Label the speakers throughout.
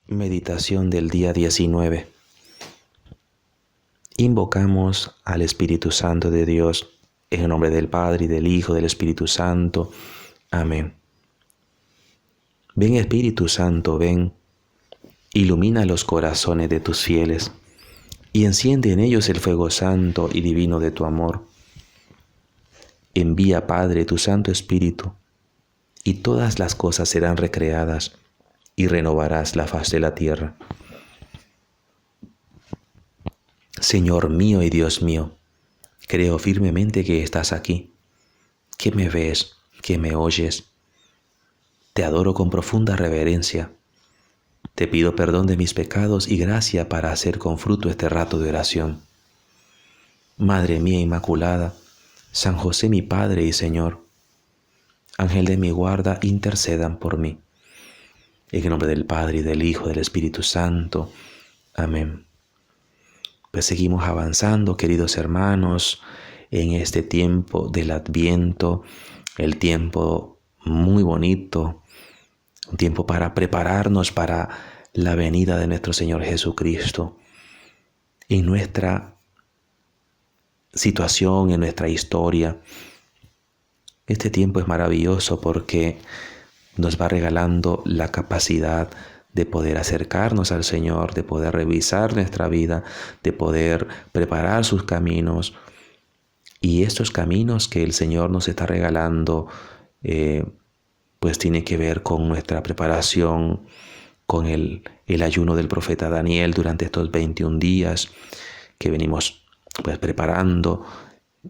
Speaker 1: Meditación del día 19. Invocamos al Espíritu Santo de Dios en el nombre del Padre, y del Hijo, y del Espíritu Santo. Amén. Ven Espíritu Santo, ven, ilumina los corazones de tus fieles y enciende en ellos el fuego santo y divino de tu amor. Envía, Padre, tu Santo Espíritu, y todas las cosas serán recreadas, y renovarás la faz de la tierra. Señor mío y Dios mío, creo firmemente que estás aquí, que me ves, que me oyes. Te adoro con profunda reverencia. Te pido perdón de mis pecados y gracia para hacer con fruto este rato de oración. Madre mía Inmaculada, San José mi Padre y Señor, Ángel de mi guarda, intercedan por mí. En el nombre del Padre, y del Hijo, y del Espíritu Santo. Amén. Pues seguimos avanzando, queridos hermanos, en este tiempo del Adviento, el tiempo muy bonito, un tiempo para prepararnos para la venida de nuestro Señor Jesucristo. En nuestra situación, en nuestra historia, este tiempo es maravilloso porque nos va regalando la capacidad de poder acercarnos al Señor, de poder revisar nuestra vida, de poder preparar sus caminos. Y estos caminos que el Señor nos está regalando, pues tiene que ver con nuestra preparación, con el ayuno del profeta Daniel durante estos 21 días que venimos pues preparando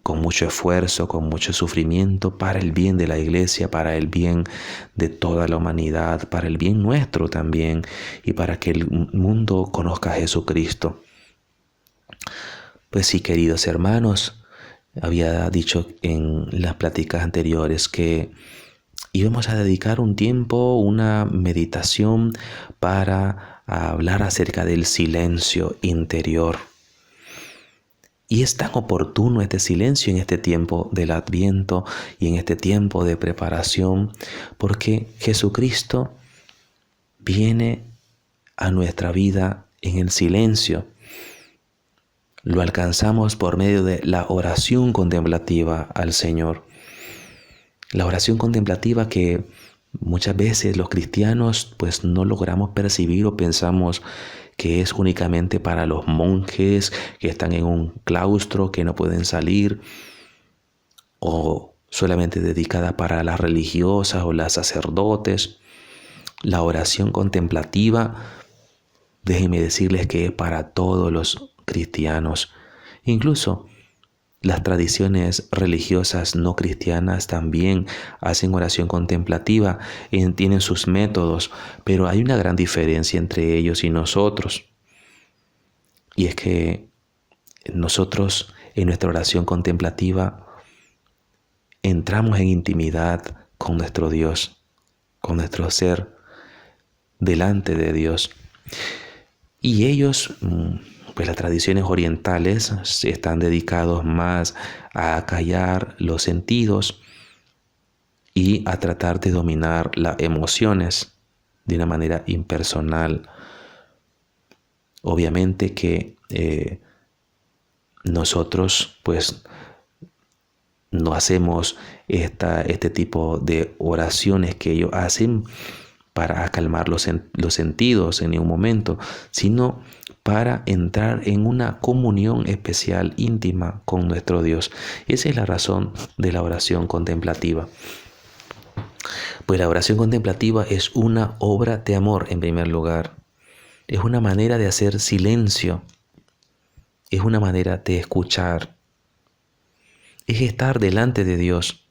Speaker 1: con mucho esfuerzo, con mucho sufrimiento para el bien de la iglesia, para el bien de toda la humanidad, para el bien nuestro también y para que el mundo conozca a Jesucristo. Pues sí, queridos hermanos, había dicho en las pláticas anteriores que íbamos a dedicar un tiempo, una meditación para hablar acerca del silencio interior. Y es tan oportuno este silencio en este tiempo del Adviento y en este tiempo de preparación, porque Jesucristo viene a nuestra vida en el silencio. Lo alcanzamos por medio de la oración contemplativa al Señor. La oración contemplativa que muchas veces los cristianos pues no logramos percibir o pensamos que es únicamente para los monjes que están en un claustro, que no pueden salir, o solamente dedicada para las religiosas o las sacerdotes. La oración contemplativa, déjenme decirles que es para todos los cristianos. Incluso las tradiciones religiosas no cristianas también hacen oración contemplativa, tienen sus métodos, pero hay una gran diferencia entre ellos y nosotros. Y es que nosotros en nuestra oración contemplativa entramos en intimidad con nuestro Dios, con nuestro ser delante de Dios. Y ellos, pues las tradiciones orientales están dedicados más a acallar los sentidos y a tratar de dominar las emociones de una manera impersonal. Obviamente que nosotros pues no hacemos este tipo de oraciones que ellos hacen para calmar los sentidos en ningún momento, sino para entrar en una comunión especial, íntima con nuestro Dios. Esa es la razón de la oración contemplativa. Pues la oración contemplativa es una obra de amor en primer lugar. Es una manera de hacer silencio. Es una manera de escuchar. Es estar delante de Dios.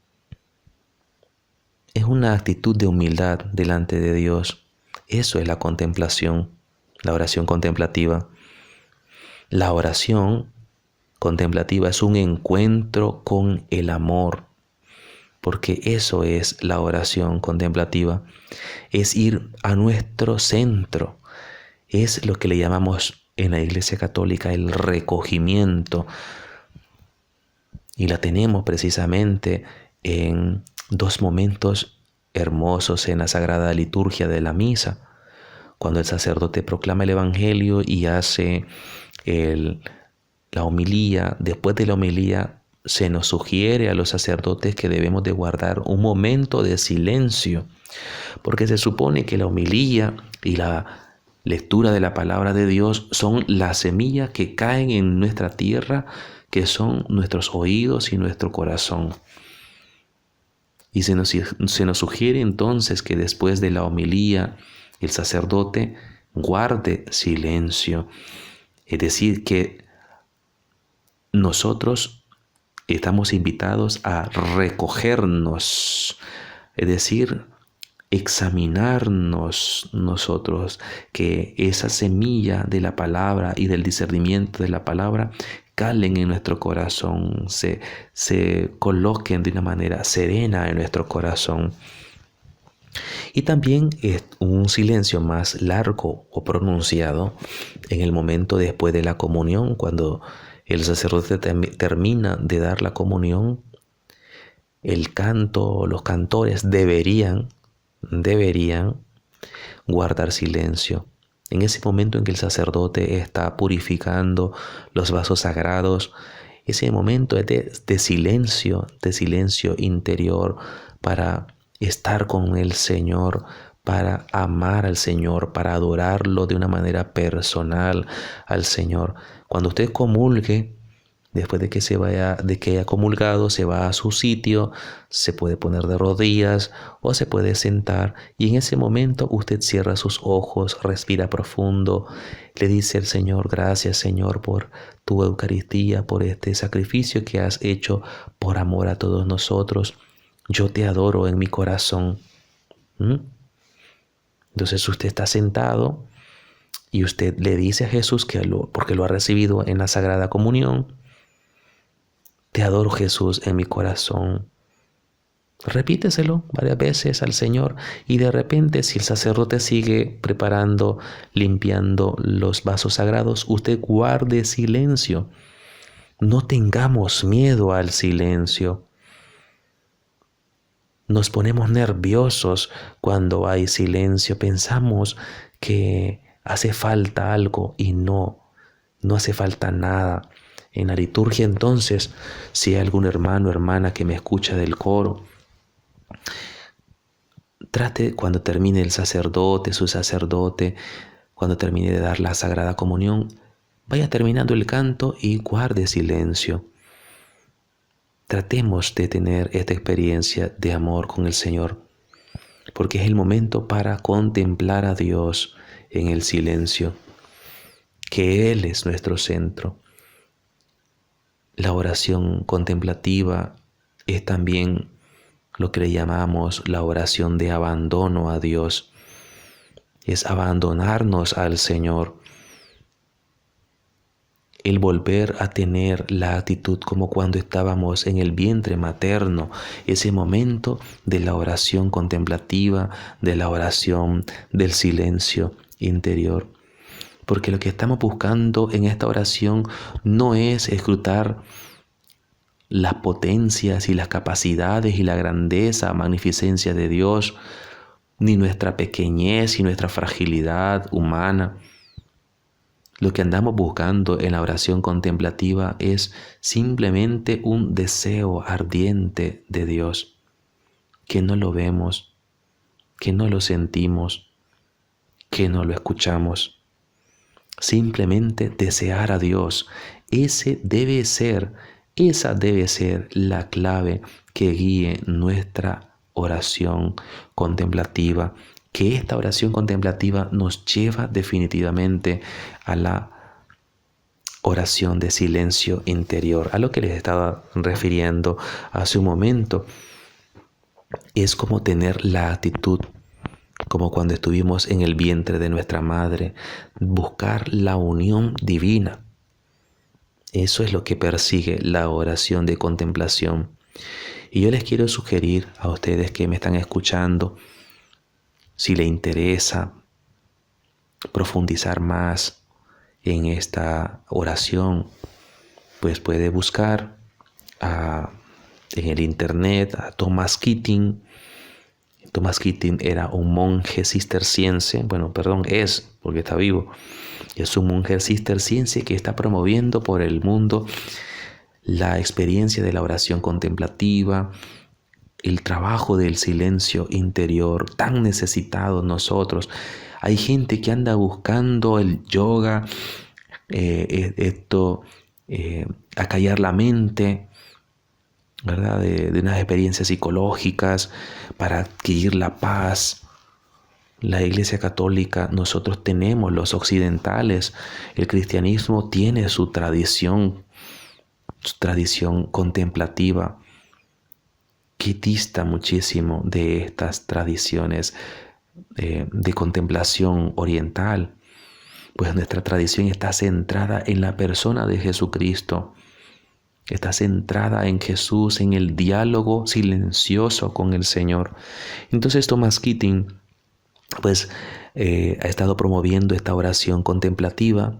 Speaker 1: Es una actitud de humildad delante de Dios. Eso es la contemplación, la oración contemplativa. La oración contemplativa es un encuentro con el amor, porque eso es la oración contemplativa. Es ir a nuestro centro. Es lo que le llamamos en la Iglesia Católica el recogimiento. Y la tenemos precisamente en dos momentos hermosos en la Sagrada Liturgia de la Misa, cuando el sacerdote proclama el Evangelio y hace la homilía, después de la homilía se nos sugiere a los sacerdotes que debemos de guardar un momento de silencio, porque se supone que la homilía y la lectura de la palabra de Dios son las semillas que caen en nuestra tierra, que son nuestros oídos y nuestro corazón. Y se nos sugiere entonces que después de la homilía el sacerdote guarde silencio. Es decir, que nosotros estamos invitados a recogernos, es decir, examinarnos nosotros, que esa semilla de la palabra y del discernimiento de la palabra calen en nuestro corazón, se coloquen de una manera serena en nuestro corazón. Y también es un silencio más largo o pronunciado en el momento después de la comunión, cuando el sacerdote termina de dar la comunión. El canto, los cantores deberían guardar silencio. En ese momento en que el sacerdote está purificando los vasos sagrados, ese momento es de silencio interior para estar con el Señor, para amar al Señor, para adorarlo de una manera personal al Señor. Cuando usted comulgue, después de que haya comulgado, se va a su sitio, se puede poner de rodillas o se puede sentar, y en ese momento usted cierra sus ojos, respira profundo, le dice al Señor: gracias, Señor, por tu Eucaristía, por este sacrificio que has hecho por amor a todos nosotros. Yo te adoro en mi corazón. Entonces usted está sentado y usted le dice a Jesús, porque lo ha recibido en la Sagrada Comunión: te adoro, Jesús, en mi corazón. Repíteselo varias veces al Señor, y de repente, si el sacerdote sigue preparando, limpiando los vasos sagrados, usted guarde silencio. No tengamos miedo al silencio. Nos ponemos nerviosos cuando hay silencio. Pensamos que hace falta algo y no hace falta nada. En la liturgia, entonces, si hay algún hermano o hermana que me escucha del coro, trate, cuando termine su sacerdote, cuando termine de dar la Sagrada Comunión, vaya terminando el canto y guarde silencio. Tratemos de tener esta experiencia de amor con el Señor, porque es el momento para contemplar a Dios en el silencio, que Él es nuestro centro. La oración contemplativa es también lo que le llamamos la oración de abandono a Dios. Es abandonarnos al Señor. El volver a tener la actitud como cuando estábamos en el vientre materno, ese momento de la oración contemplativa, de la oración del silencio interior. Porque lo que estamos buscando en esta oración no es escrutar las potencias y las capacidades y la grandeza, magnificencia de Dios, ni nuestra pequeñez y nuestra fragilidad humana. Lo que andamos buscando en la oración contemplativa es simplemente un deseo ardiente de Dios, que no lo vemos, que no lo sentimos, que no lo escuchamos. Simplemente desear a Dios. Esa debe ser la clave que guíe nuestra oración contemplativa, que esta oración contemplativa nos lleva definitivamente a la oración de silencio interior, a lo que les estaba refiriendo hace un momento. Es como tener la actitud, como cuando estuvimos en el vientre de nuestra madre, buscar la unión divina. Eso es lo que persigue la oración de contemplación. Y yo les quiero sugerir a ustedes que me están escuchando, si les interesa profundizar más en esta oración, pues puede buscar en el internet a Thomas Keating. Thomas Keating era un monje cisterciense, es, porque está vivo. Es un monje cisterciense que está promoviendo por el mundo la experiencia de la oración contemplativa, el trabajo del silencio interior, tan necesitados nosotros. Hay gente que anda buscando el yoga, acallar la mente, ¿verdad? De unas experiencias psicológicas para adquirir la paz. La Iglesia Católica, nosotros tenemos, los occidentales, el cristianismo tiene su tradición contemplativa, que dista muchísimo de estas tradiciones de contemplación oriental, pues nuestra tradición está centrada en la persona de Jesucristo, está centrada en Jesús, en el diálogo silencioso con el Señor. Entonces Thomas Keating ha estado promoviendo esta oración contemplativa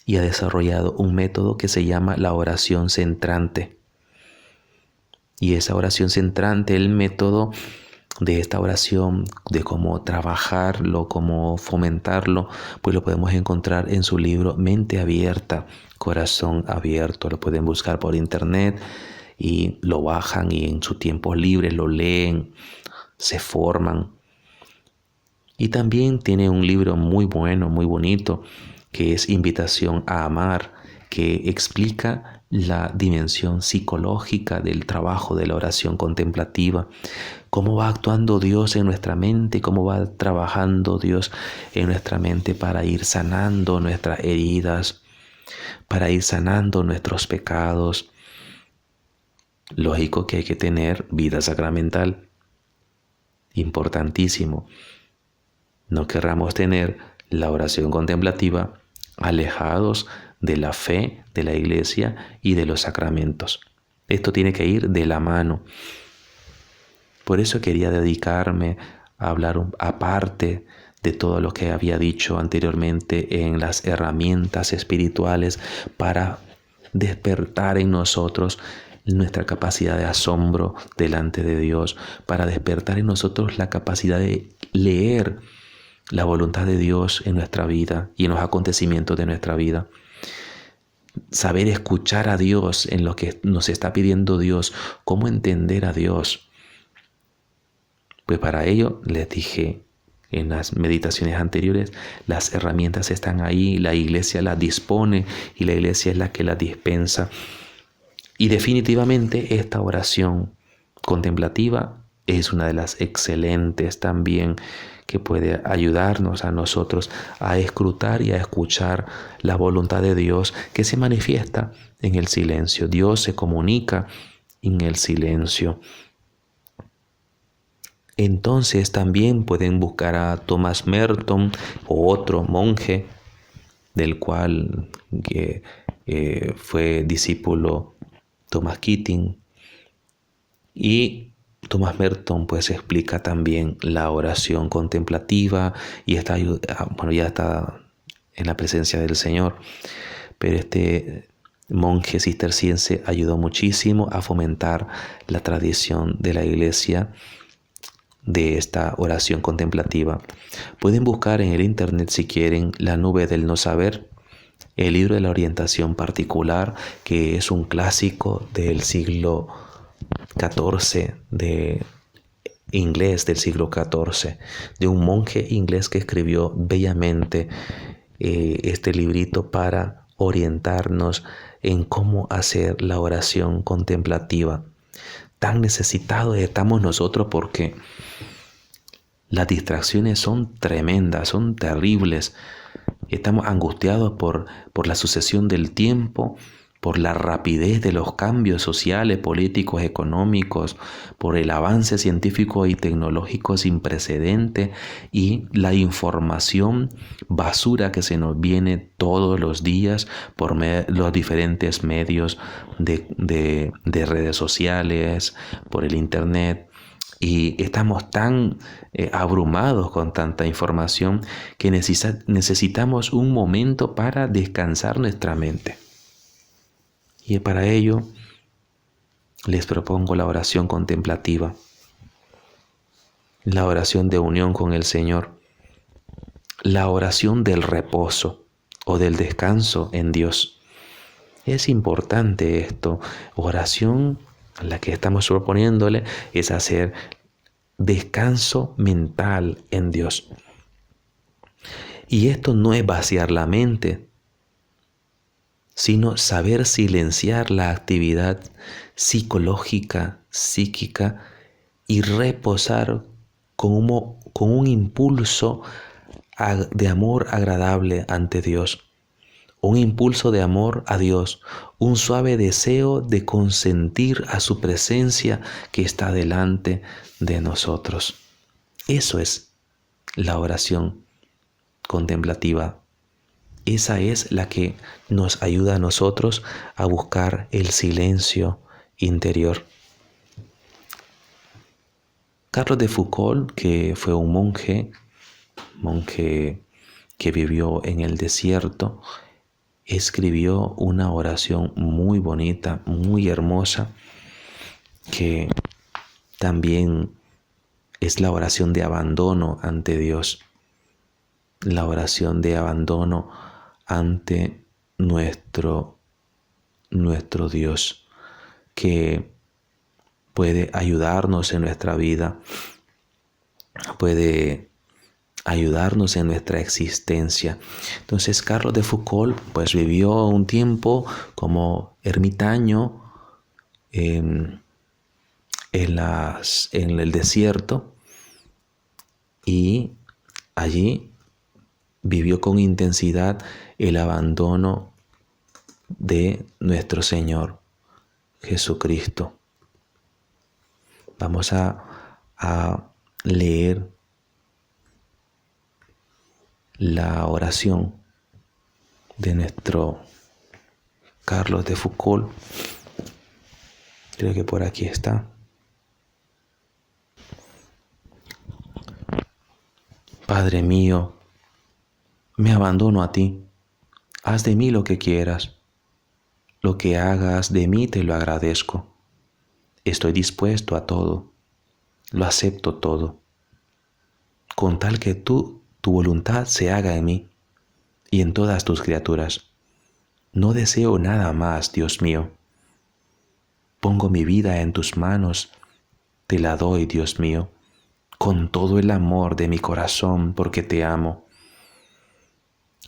Speaker 1: y ha desarrollado un método que se llama la oración centrante. Y esa oración centrante, el método de esta oración, de cómo trabajarlo, cómo fomentarlo, pues lo podemos encontrar en su libro Mente Abierta, Corazón Abierto. Lo pueden buscar por internet y lo bajan y en su tiempo libre lo leen, se forman. Y también tiene un libro muy bueno, muy bonito, que es Invitación a Amar, que explica la dimensión psicológica del trabajo de la oración contemplativa, cómo va actuando Dios en nuestra mente, cómo va trabajando Dios en nuestra mente para ir sanando nuestras heridas, para ir sanando nuestros pecados. Lógico que hay que tener vida sacramental, importantísimo. No querramos tener la oración contemplativa alejados de la fe, de la iglesia y de los sacramentos. Esto tiene que ir de la mano. Por eso quería dedicarme a hablar aparte de todo lo que había dicho anteriormente en las herramientas espirituales para despertar en nosotros nuestra capacidad de asombro delante de Dios, para despertar en nosotros la capacidad de leer la voluntad de Dios en nuestra vida y en los acontecimientos de nuestra vida. Saber escuchar a Dios en lo que nos está pidiendo Dios, cómo entender a Dios. Pues para ello les dije en las meditaciones anteriores, las herramientas están ahí, la iglesia las dispone y la iglesia es la que las dispensa. Y definitivamente esta oración contemplativa es una de las excelentes también, que puede ayudarnos a nosotros a escrutar y a escuchar la voluntad de Dios que se manifiesta en el silencio. Dios se comunica en el silencio. Entonces también pueden buscar a Thomas Merton o otro monje del cual fue discípulo Thomas Keating, y Thomas Merton pues explica también la oración contemplativa y ya está en la presencia del Señor. Pero este monje cisterciense ayudó muchísimo a fomentar la tradición de la iglesia de esta oración contemplativa. Pueden buscar en el internet si quieren La Nube del No Saber, el libro de la orientación particular, que es un clásico del siglo XIV, de inglés del siglo XIV, de un monje inglés que escribió bellamente este librito para orientarnos en cómo hacer la oración contemplativa. Tan necesitados estamos nosotros porque las distracciones son tremendas, son terribles. Estamos angustiados por la sucesión del tiempo, por la rapidez de los cambios sociales, políticos, económicos, por el avance científico y tecnológico sin precedente y la información basura que se nos viene todos los días por los diferentes medios de redes sociales, por el internet. Y estamos tan abrumados con tanta información que necesitamos un momento para descansar nuestra mente. Y para ello les propongo la oración contemplativa. la oración de unión con el Señor, la oración del reposo o del descanso en Dios. Es importante esto. Oración, la que estamos proponiéndole, es hacer descanso mental en Dios. Y esto no es vaciar la mente, sino saber silenciar la actividad psicológica, psíquica y reposar con un impulso de amor agradable ante Dios. Un impulso de amor a Dios, un suave deseo de consentir a su presencia que está delante de nosotros. Eso es la oración contemplativa. Esa es la que nos ayuda a nosotros a buscar el silencio interior. Carlos de Foucauld, que fue un monje que vivió en el desierto, escribió una oración muy bonita, muy hermosa, que también es la oración de abandono ante Dios, la oración de abandono ante nuestro Dios, que puede ayudarnos en nuestra vida, puede ayudarnos en nuestra existencia. Entonces Carlos de Foucauld pues vivió un tiempo como ermitaño en el desierto, y allí vivió con intensidad el abandono de nuestro Señor Jesucristo. Vamos a leer la oración de nuestro Carlos de Foucauld. Creo que por aquí está. Padre mío, me abandono a ti. Haz de mí lo que quieras. Lo que hagas de mí te lo agradezco. Estoy dispuesto a todo. Lo acepto todo. Con tal que tu voluntad se haga en mí y en todas tus criaturas. No deseo nada más, Dios mío. Pongo mi vida en tus manos. Te la doy, Dios mío, con todo el amor de mi corazón, porque te amo.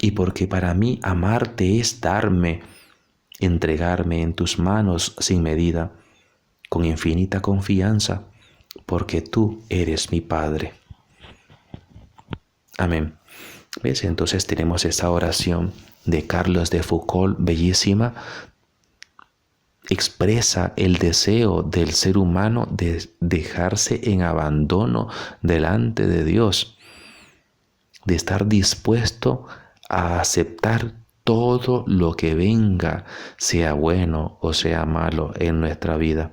Speaker 1: Y porque para mí amarte es darme, entregarme en tus manos sin medida, con infinita confianza, porque tú eres mi Padre. Amén. ¿Ves? Entonces tenemos esta oración de Carlos de Foucauld, bellísima. Expresa el deseo del ser humano de dejarse en abandono delante de Dios, de estar dispuesto a aceptar todo lo que venga, sea bueno o sea malo en nuestra vida.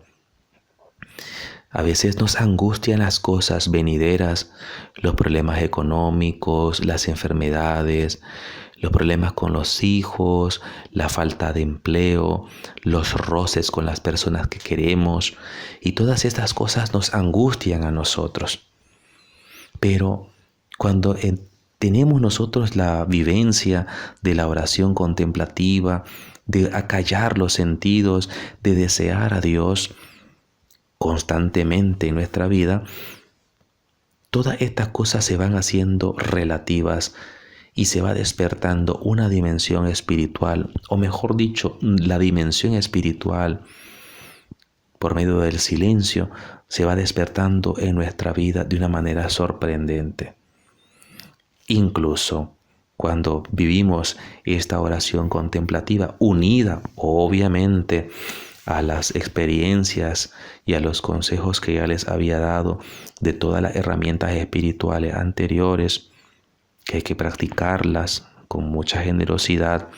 Speaker 1: A veces nos angustian las cosas venideras, los problemas económicos, las enfermedades, los problemas con los hijos, la falta de empleo, los roces con las personas que queremos, y todas estas cosas nos angustian a nosotros. Pero cuando tenemos nosotros la vivencia de la oración contemplativa, de acallar los sentidos, de desear a Dios constantemente en nuestra vida, todas estas cosas se van haciendo relativas y se va despertando una dimensión espiritual, o mejor dicho, la dimensión espiritual por medio del silencio se va despertando en nuestra vida de una manera sorprendente. Incluso cuando vivimos esta oración contemplativa unida, obviamente, a las experiencias y a los consejos que ya les había dado de todas las herramientas espirituales anteriores, que hay que practicarlas con mucha generosidad,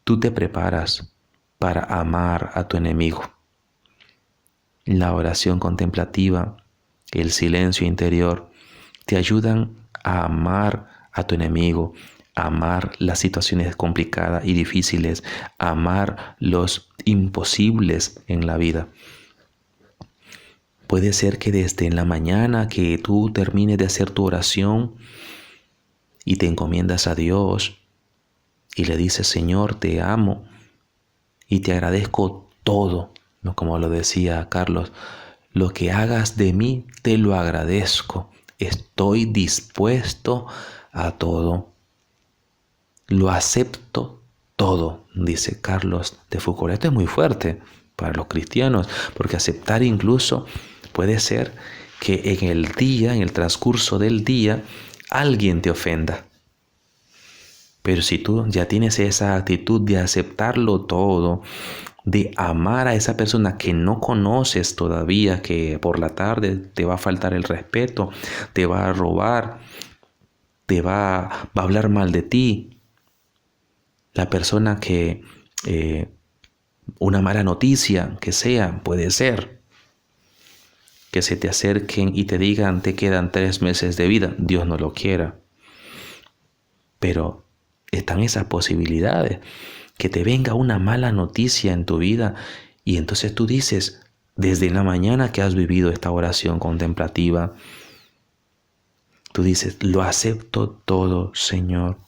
Speaker 1: tú te preparas para amar a tu enemigo. La oración contemplativa, el silencio interior, te ayudan a amar a tu enemigo, a amar las situaciones complicadas y difíciles, a amar los imposibles en la vida. Puede ser que desde en la mañana que tú termines de hacer tu oración y te encomiendas a Dios y le dices, Señor, te amo y te agradezco todo, ¿no? Como lo decía Carlos, lo que hagas de mí te lo agradezco. Estoy dispuesto a todo. Lo acepto todo, dice Carlos de Foucault. Esto es muy fuerte para los cristianos, porque aceptar incluso puede ser que en el día, en el transcurso del día, alguien te ofenda. Pero si tú ya tienes esa actitud de aceptarlo todo, de amar a esa persona que no conoces todavía, que por la tarde te va a faltar el respeto, te va a robar, va a hablar mal de ti, la persona que una mala noticia que sea, puede ser, que se te acerquen y te digan te quedan 3 meses de vida, Dios no lo quiera. Pero están esas posibilidades, que te venga una mala noticia en tu vida y entonces tú dices, desde la mañana que has vivido esta oración contemplativa, tú dices, lo acepto todo, Señor.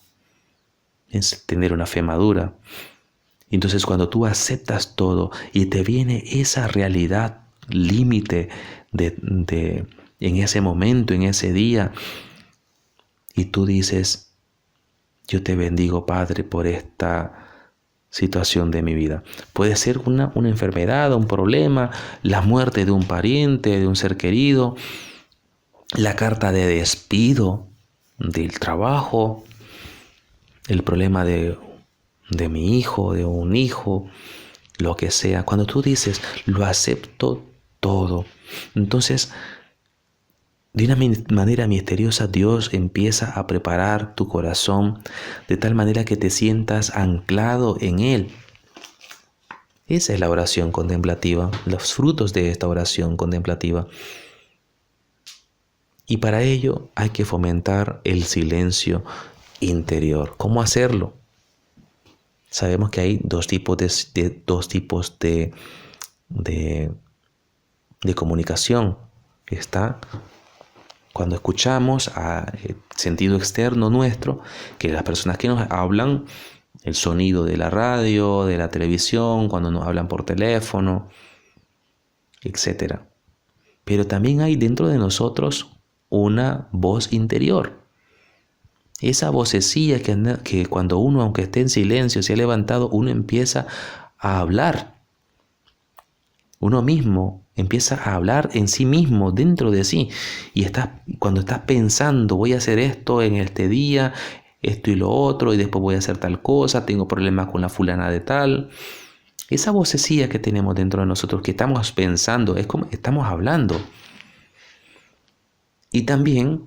Speaker 1: Es tener una fe madura. Entonces cuando tú aceptas todo y te viene esa realidad límite en ese momento, en ese día, y tú dices, yo te bendigo, Padre, por esta situación de mi vida. Puede ser una enfermedad, un problema, la muerte de un pariente, de un ser querido, la carta de despido del trabajo, el problema de mi hijo, de un hijo, lo que sea. Cuando tú dices, lo acepto todo, entonces de una manera misteriosa Dios empieza a preparar tu corazón de tal manera que te sientas anclado en Él. Esa es la oración contemplativa, los frutos de esta oración contemplativa. Y para ello hay que fomentar el silencio interior. ¿Cómo hacerlo? Sabemos que hay dos tipos de comunicación. Está cuando escuchamos a sentido externo nuestro, que las personas que nos hablan, el sonido de la radio, de la televisión, cuando nos hablan por teléfono, etc. Pero también hay dentro de nosotros una voz interior. Esa vocecilla que cuando uno, aunque esté en silencio, se ha levantado, uno empieza a hablar. Uno mismo empieza a hablar en sí mismo, dentro de sí. Y cuando estás pensando, voy a hacer esto en este día, esto y lo otro, y después voy a hacer tal cosa, tengo problemas con la fulana de tal. Esa vocecilla que tenemos dentro de nosotros, que estamos pensando, es como estamos hablando. Y también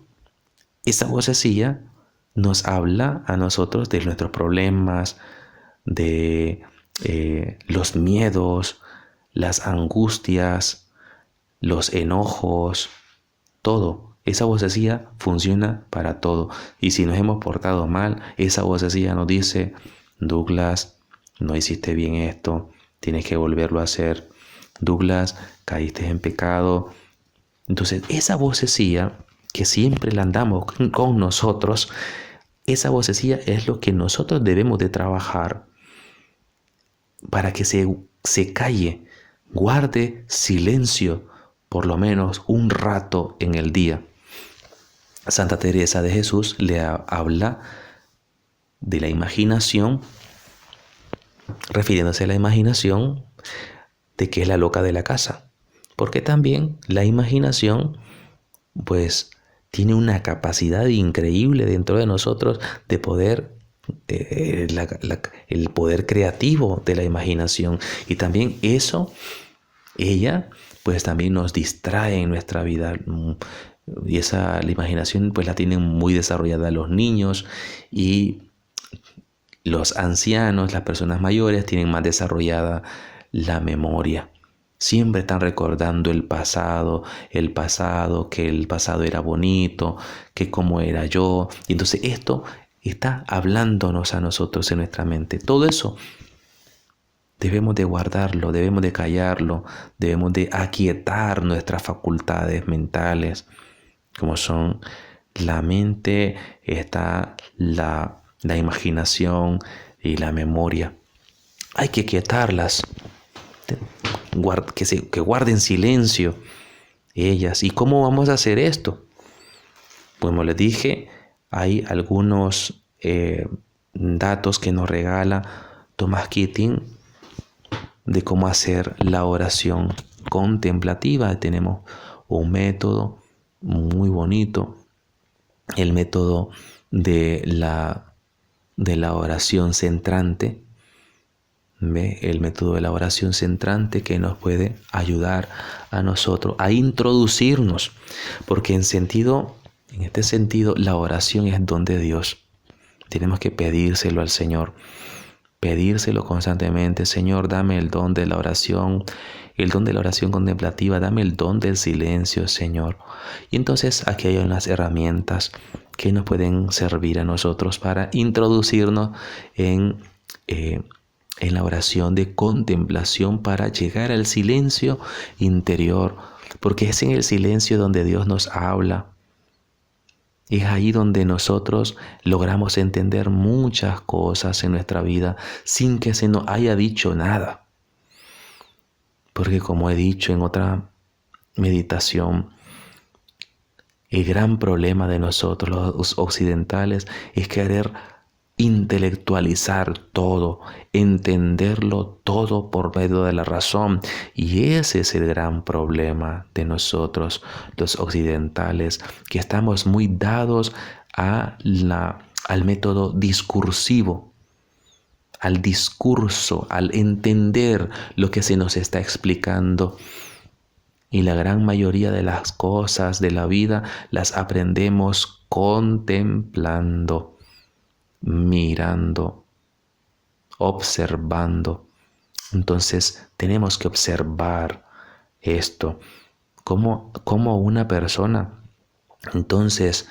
Speaker 1: esa vocecilla nos habla a nosotros de nuestros problemas, de los miedos, las angustias, los enojos, todo. Esa vocecilla funciona para todo. Y si nos hemos portado mal, esa vocecilla nos dice, Douglas, no hiciste bien esto, tienes que volverlo a hacer. Douglas, caíste en pecado. Entonces, esa vocecilla que siempre la andamos con nosotros, esa vocecilla es lo que nosotros debemos de trabajar para que se calle, guarde silencio por lo menos un rato en el día. Santa Teresa de Jesús le habla de la imaginación, refiriéndose a la imaginación de que es la loca de la casa, porque también la imaginación pues tiene una capacidad increíble dentro de nosotros de poder, el poder creativo de la imaginación. Y también ella, pues también nos distrae en nuestra vida. Y la imaginación pues la tienen muy desarrollada los niños y los ancianos, las personas mayores, tienen más desarrollada la memoria. Siempre están recordando el pasado, que el pasado era bonito, que cómo era yo. Y entonces esto está hablándonos a nosotros en nuestra mente. Todo eso debemos de guardarlo, debemos de callarlo, debemos de aquietar nuestras facultades mentales, como son la mente, está la imaginación y la memoria. Hay que aquietarlas, que guarden silencio ellas. ¿Y cómo vamos a hacer esto? Pues como les dije, hay algunos datos que nos regala Thomas Keating de cómo hacer la oración contemplativa. Tenemos un método muy bonito, el método de la oración centrante. ¿Ve? El método de la oración centrante que nos puede ayudar a nosotros a introducirnos, porque en este sentido, la oración es don de Dios. Tenemos que pedírselo al Señor, pedírselo constantemente. Señor, dame el don de la oración contemplativa, dame el don del silencio, Señor. Y entonces aquí hay unas herramientas que nos pueden servir a nosotros para introducirnos en la oración de contemplación, para llegar al silencio interior, porque es en el silencio donde Dios nos habla. Es ahí donde nosotros logramos entender muchas cosas en nuestra vida sin que se nos haya dicho nada. Porque como he dicho en otra meditación, el gran problema de nosotros los occidentales es querer intelectualizar todo, entenderlo todo por medio de la razón. Y ese es el gran problema de nosotros, los occidentales, que estamos muy dados al método discursivo, al discurso, al entender lo que se nos está explicando. Y la gran mayoría de las cosas de la vida las aprendemos contemplando, mirando, observando. Entonces tenemos que observar esto, como una persona entonces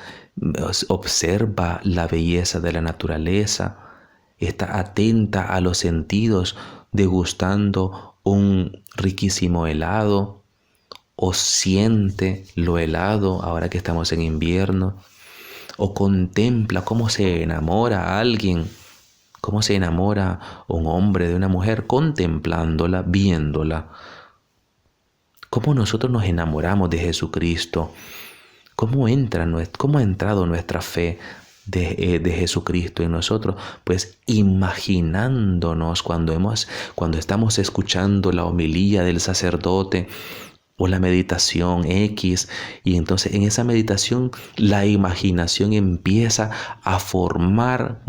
Speaker 1: observa la belleza de la naturaleza, está atenta a los sentidos, degustando un riquísimo helado, o siente lo helado ahora que estamos en invierno, o contempla cómo se enamora a alguien, cómo se enamora un hombre de una mujer, contemplándola, viéndola. Cómo nosotros nos enamoramos de Jesucristo, cómo ha entrado nuestra fe de Jesucristo en nosotros, pues imaginándonos cuando estamos escuchando la homilía del sacerdote, o la meditación X, y entonces en esa meditación la imaginación empieza a formar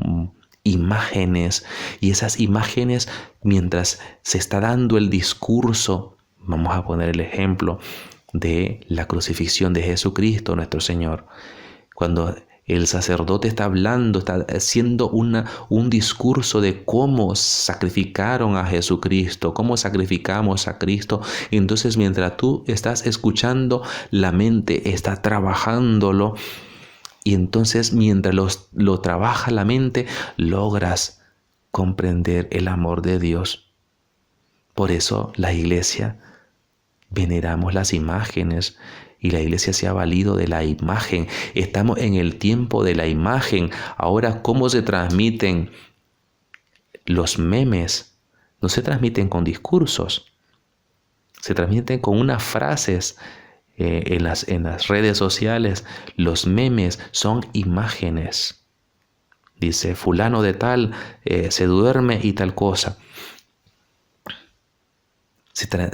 Speaker 1: imágenes, y esas imágenes, mientras se está dando el discurso, vamos a poner el ejemplo de la crucifixión de Jesucristo nuestro Señor, cuando el sacerdote está hablando, está haciendo un discurso de cómo sacrificaron a Jesucristo, cómo sacrificamos a Cristo. Entonces, mientras tú estás escuchando, la mente está trabajándolo. Y entonces, mientras lo trabaja la mente, logras comprender el amor de Dios. Por eso la iglesia veneramos las imágenes. Y la iglesia se ha valido de la imagen. Estamos en el tiempo de la imagen. Ahora, ¿cómo se transmiten los memes? No se transmiten con discursos. Se transmiten con unas frases en las redes sociales. Los memes son imágenes. Dice, fulano de tal se duerme y tal cosa.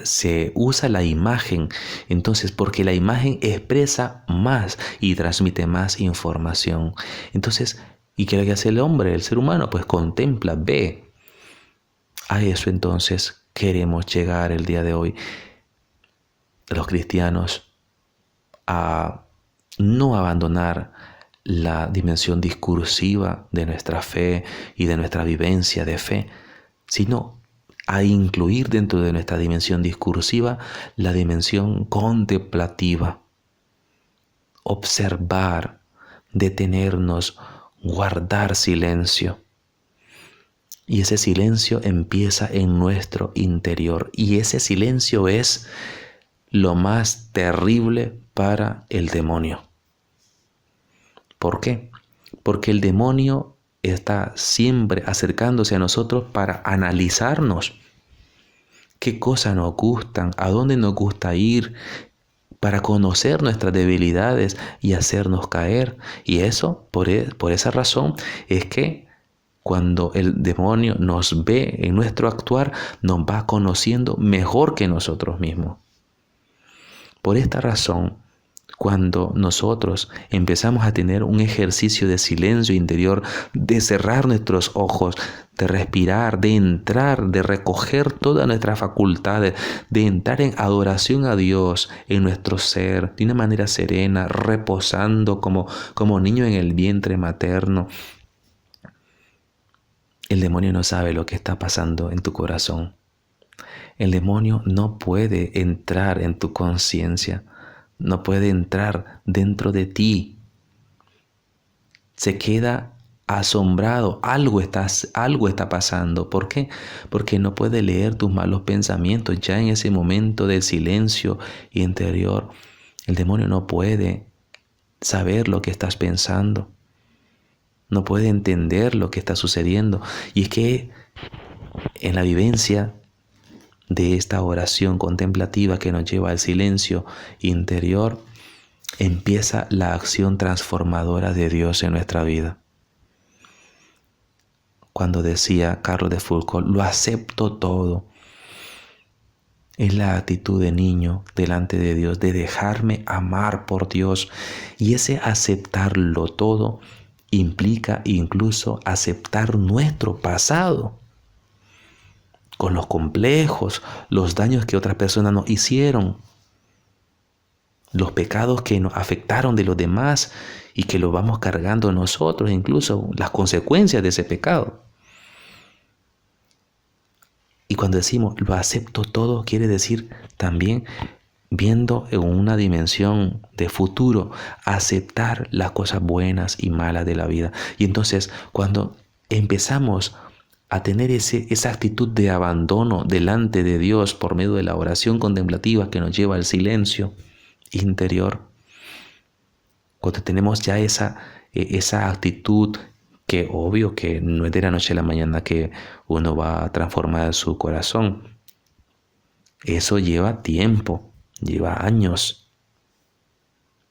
Speaker 1: Se usa la imagen, entonces, porque la imagen expresa más y transmite más información. Entonces, ¿y qué es lo que hace el hombre, el ser humano? Pues contempla, ve. A eso entonces queremos llegar el día de hoy, los cristianos, a no abandonar la dimensión discursiva de nuestra fe y de nuestra vivencia de fe, sino a incluir dentro de nuestra dimensión discursiva la dimensión contemplativa. Observar, detenernos, guardar silencio. Y ese silencio empieza en nuestro interior. Y ese silencio es lo más terrible para el demonio. ¿Por qué? Porque el demonio está siempre acercándose a nosotros para analizarnos. ¿Qué cosas nos gustan? ¿A dónde nos gusta ir? Para conocer nuestras debilidades y hacernos caer. Y eso, por esa razón, es que cuando el demonio nos ve en nuestro actuar, nos va conociendo mejor que nosotros mismos. Por esta razón, cuando nosotros empezamos a tener un ejercicio de silencio interior, de cerrar nuestros ojos, de respirar, de entrar, de recoger todas nuestras facultades, de entrar en adoración a Dios en nuestro ser, de una manera serena, reposando como niño en el vientre materno, el demonio no sabe lo que está pasando en tu corazón. El demonio no puede entrar en tu conciencia. No puede entrar dentro de ti. Se queda asombrado. Algo está pasando. ¿Por qué? Porque no puede leer tus malos pensamientos. Ya en ese momento de silencio interior, el demonio no puede saber lo que estás pensando. No puede entender lo que está sucediendo. Y es que en la vivencia de esta oración contemplativa que nos lleva al silencio interior, empieza la acción transformadora de Dios en nuestra vida. Cuando decía Carlos de Foucault, lo acepto todo, es la actitud de niño delante de Dios, de dejarme amar por Dios. Y ese aceptarlo todo implica incluso aceptar nuestro pasado, con los complejos, los daños que otras personas nos hicieron, los pecados que nos afectaron de los demás y que los vamos cargando nosotros, incluso las consecuencias de ese pecado. Y cuando decimos lo acepto todo, quiere decir también, viendo en una dimensión de futuro, aceptar las cosas buenas y malas de la vida. Y entonces, cuando empezamos a tener esa actitud de abandono delante de Dios por medio de la oración contemplativa que nos lleva al silencio interior, cuando tenemos ya esa actitud, que obvio que no es de la noche a la mañana que uno va a transformar su corazón, eso lleva tiempo, lleva años,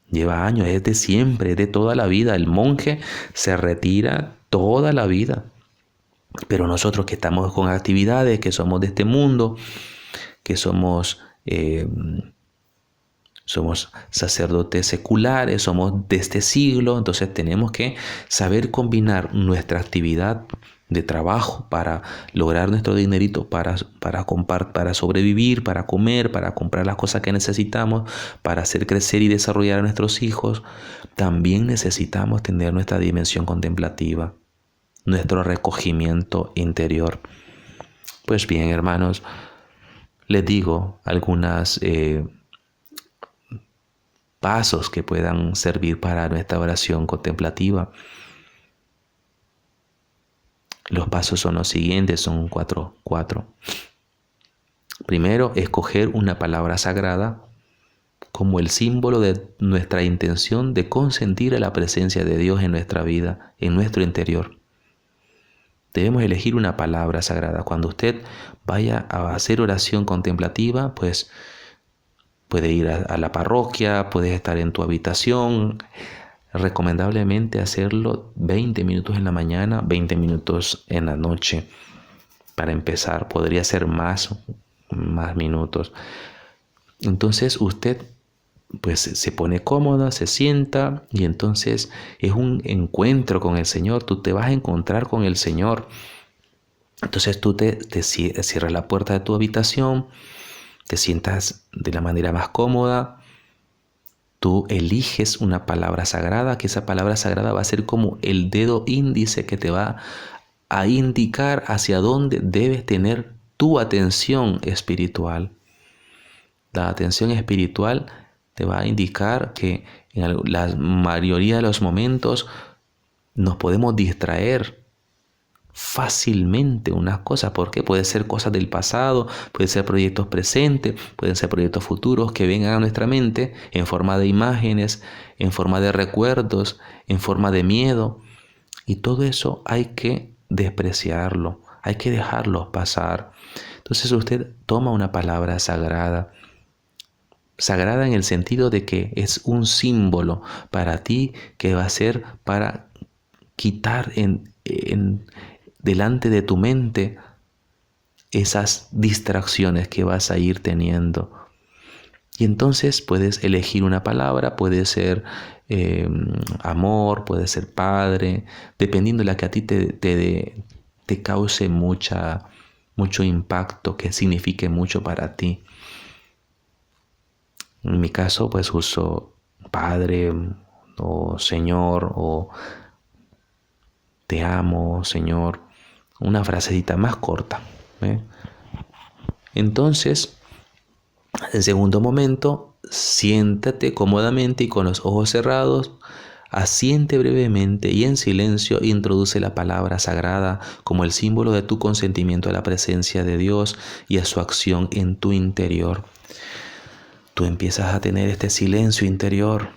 Speaker 1: es de siempre, es de toda la vida. El monje se retira toda la vida. Pero nosotros que estamos con actividades, que somos de este mundo, que somos sacerdotes seculares, somos de este siglo, entonces tenemos que saber combinar nuestra actividad de trabajo para lograr nuestro dinerito, para sobrevivir, para comer, para comprar las cosas que necesitamos, para hacer crecer y desarrollar a nuestros hijos. También necesitamos tener nuestra dimensión contemplativa, nuestro recogimiento interior. Pues bien, hermanos, les digo algunas pasos que puedan servir para nuestra oración contemplativa. Los pasos son los siguientes, son cuatro. Primero, escoger una palabra sagrada como el símbolo de nuestra intención de consentir a la presencia de Dios en nuestra vida, en nuestro interior. Debemos elegir una palabra sagrada. Cuando usted vaya a hacer oración contemplativa, pues puede ir a la parroquia, puedes estar en tu habitación. Recomendablemente hacerlo 20 minutos en la mañana, 20 minutos en la noche. Para empezar, podría ser más minutos. Entonces usted pues se pone cómoda, se sienta y entonces es un encuentro con el Señor. Tú te vas a encontrar con el Señor. Entonces tú te cierras la puerta de tu habitación, te sientas de la manera más cómoda. Tú eliges una palabra sagrada, que esa palabra sagrada va a ser como el dedo índice que te va a indicar hacia dónde debes tener tu atención espiritual. La atención espiritual te va a indicar que en la mayoría de los momentos nos podemos distraer fácilmente unas cosas. ¿Por qué? Puede ser cosas del pasado, puede ser proyectos presentes, pueden ser proyectos futuros que vengan a nuestra mente en forma de imágenes, en forma de recuerdos, en forma de miedo. Y todo eso hay que despreciarlo, hay que dejarlo pasar. Entonces usted toma una palabra sagrada, sagrada en el sentido de que es un símbolo para ti que va a ser para quitar delante de tu mente esas distracciones que vas a ir teniendo. Y entonces puedes elegir una palabra, puede ser amor, puede ser padre, dependiendo de la que a ti te cause mucho impacto, que signifique mucho para ti. En mi caso, pues uso Padre o Señor o Te amo, Señor. Una frasecita más corta. Entonces, en segundo momento, siéntate cómodamente y con los ojos cerrados, asiente brevemente y en silencio introduce la palabra sagrada como el símbolo de tu consentimiento a la presencia de Dios y a su acción en tu interior. Tú empiezas a tener este silencio interior,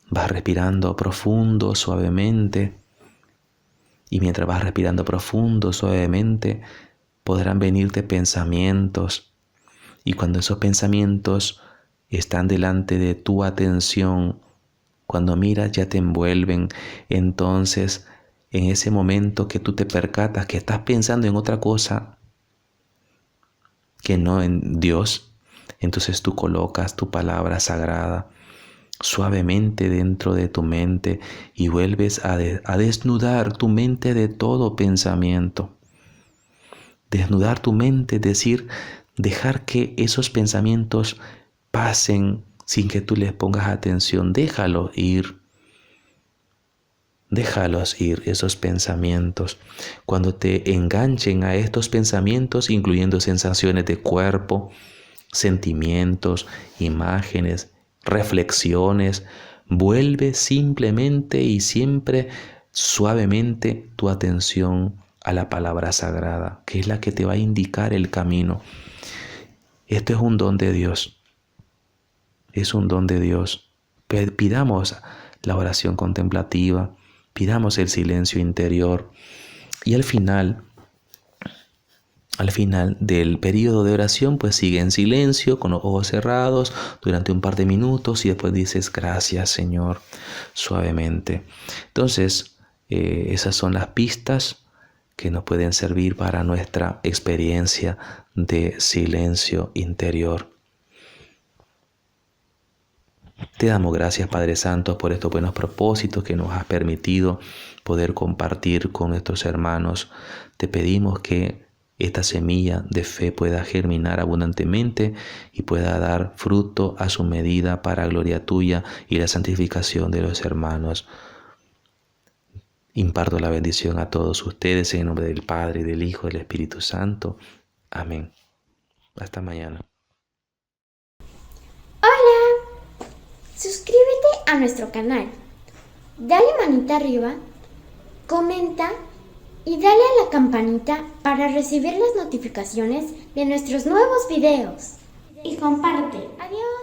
Speaker 1: vas respirando profundo, suavemente, y mientras vas respirando profundo, suavemente, podrán venirte pensamientos, y cuando esos pensamientos están delante de tu atención, cuando miras ya te envuelven. Entonces, en ese momento que tú te percatas que estás pensando en otra cosa que no en Dios, entonces tú colocas tu palabra sagrada suavemente dentro de tu mente y vuelves a desnudar tu mente de todo pensamiento. Desnudar tu mente, es decir, dejar que esos pensamientos pasen sin que tú les pongas atención. Déjalos ir esos pensamientos. Cuando te enganchen a estos pensamientos, incluyendo sensaciones de cuerpo, sentimientos, imágenes, reflexiones, vuelve simplemente y siempre suavemente tu atención a la palabra sagrada, que es la que te va a indicar el camino. Esto es un don de Dios. Es un don de Dios. Pidamos la oración contemplativa, pidamos el silencio interior y al final del periodo de oración, pues sigue en silencio, con los ojos cerrados, durante un par de minutos y después dices, gracias Señor, suavemente. Entonces, esas son las pistas que nos pueden servir para nuestra experiencia de silencio interior. Te damos gracias, Padre Santo, por estos buenos propósitos que nos has permitido poder compartir con nuestros hermanos. Te pedimos que esta semilla de fe pueda germinar abundantemente y pueda dar fruto a su medida para gloria tuya y la santificación de los hermanos. Imparto la bendición a todos ustedes en el nombre del Padre, del Hijo y del Espíritu Santo. Amén. Hasta mañana.
Speaker 2: Hola, suscríbete a nuestro canal, dale manita arriba, comenta y dale a la campanita para recibir las notificaciones de nuestros nuevos videos. Y comparte. Adiós.